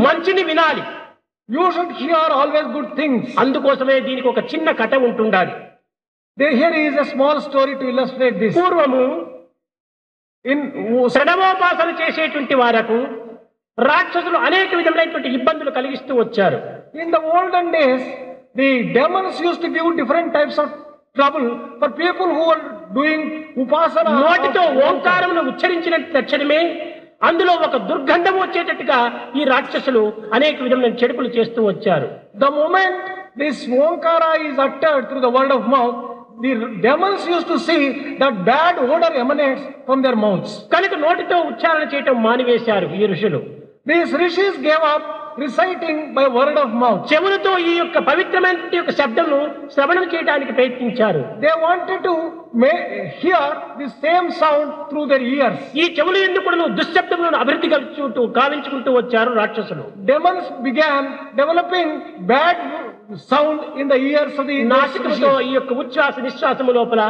మంచిని వినాలి. You should hear always good things. అందుకోసమే దీనికి ఒక చిన్న కథ ఉంటుండాలి. Here is a small story to illustrate this. పూర్వము ప్రణవోపాసన చేసేటువంటి వారకు రాక్షసులు అనేక విధమైనటువంటి ఇబ్బందులు కలిగిస్తూ వచ్చారు. In the olden days, the demons used to give different types of trouble for people who were doing upasana. నోటితో ఓంకారమును ఉచ్చరించిన తక్షణమే అందులో ఒక దుర్గంధం వచ్చేటట్టుగా ఈ రాక్షసులు అనేక విధమైన చెడుపులు చేస్తూ వచ్చారు. The moment this Omkara is uttered through the word of mouth, the demons used to see that bad odor emanates from their mouths. కనుక నోటితో ఉచ్చారణ చేయటం మానివేశారు ఈ ఋషులు. These rishis gave up reciting by word of mouth. చెవులతో ఈ యొక్క పవిత్రమైన యొక్క శబ్దము శ్రవణం చేయడానికి ప్రయత్నించారు. They wanted to hear the same sound through their ears. ఈ చెవులు ఎందుకు దుశ్శబ్దములను అభివృద్ధి గావించుకుంటూ వచ్చారు రాక్షసులు. Demons began developing bad sound in the ears of the నాసికముతో ఈ యొక్క ఉచ్ఛ్వాస నిశ్వాసము లోపల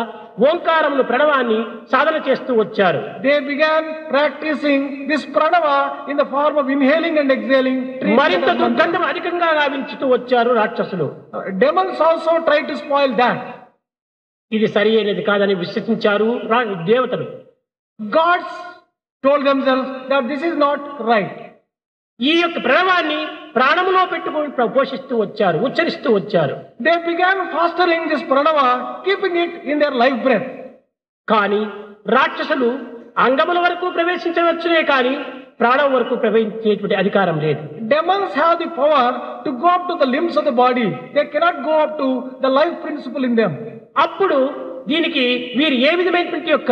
ఓంకారమును ప్రణవాన్ని సాధన చేస్తూ వచ్చారు. They began practicing this pranava in the form of inhaling and exhaling. మరింత దుర్గంధం అధికంగా గావించుతూ వచ్చారు రాక్షసులు. Demons also tried to spoil that. ఇది సరి అయినది కాదని విశ్వసించారు దేవతలు. Gods told themselves that this is not right. ఈ యొక్క ప్రణవాన్ని ప్రాణములో పెట్టుకొని పోషిస్తూ వచ్చారు, ఉచ్చరిస్తూ వచ్చారు. They began fostering this pranava, keeping it in their life breath. కానీ రాక్షసులు అంగముల వరకు ప్రవేశించవచ్చునే కానీ ప్రాణం వరకు ప్రవేశించేటువంటి అధికారం లేదు. Demons have the power to go up to the limbs of the body. They cannot go up to the life principle in them. అప్పుడు దీనికి వీరు ఏ విధమైనటువంటి యొక్క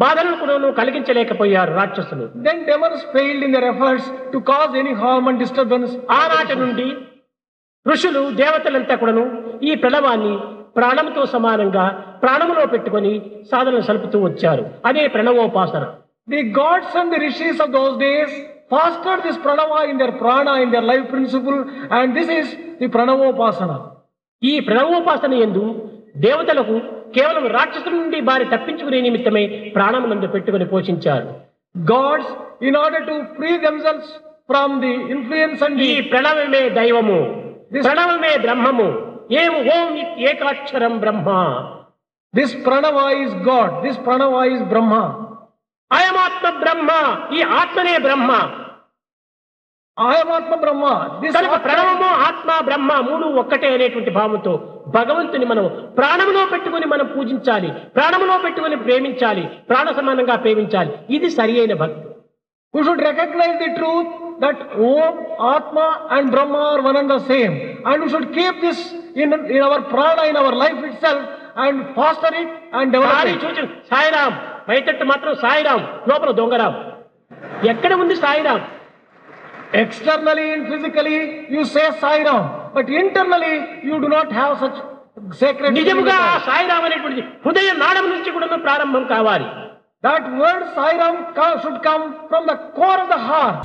బాధలను కూడా కలిగించలేకపోయారు రాక్షసులు. Then demons failed in their efforts to cause any harm and disturbance. ఆనాటి నుండి ఋషులు దేవతలంతా కూడాను ఈ ప్రణవాన్ని ప్రాణంతో సమానంగా ప్రాణములో పెట్టుకొని సాధనలు సలుపుతూ వచ్చారు. అదే ప్రణవోపాసన. The gods and the rishis of those days fostered this pranava in their prana, in their life principle, and this is the pranavopasana. ఈ ప్రణవోపాసన యందు దేవతలకు కేవలం రాక్షసుల నుండి వారి తప్పించుకునే నిమిత్తమై ప్రాణమునందు పెట్టుకుని పోషించారు. Gods, in order to free themselves from the influence and ఈ ప్రణవమే దైవము, ప్రణవమే బ్రహ్మము, ఓం ఏకాక్షరం బ్రహ్మ. This pranava is God, this pranava is Brahma. అయమాత్మ బ్రహ్మ, ఈ ఆత్మనే బ్రహ్మ. అయమాత్మ బ్రహ్మ. ప్రణవము ఆత్మ బ్రహ్మ మూడు ఒక్కటే అనేటువంటి భావంతో భగవంతుని మనం ప్రాణములో పెట్టుకుని మనం పూజించాలి, ప్రాణములో పెట్టుకుని ప్రేమించాలి, ప్రాణ సమానంగా ప్రేమించాలి. ఇది సరి అయిన భక్తి. We should recognize the truth that Om, Atma and Brahma are one and the same, and we should keep this in our prana, in our life itself, and foster it and develop it. Sairam బయటట్టు మాత్రం సాయిరాం, లోపల దొంగరాం. ఎక్కడ ఉంది Sairam? Externally and physically you say Sairam, but internally you do not have such sacred. నిజముగా సాయిరాం అనేటువంటి హృదయ నాడం నుంచి కూడా ప్రారంభం కావాలి. That word Sairam should come from the core of the heart.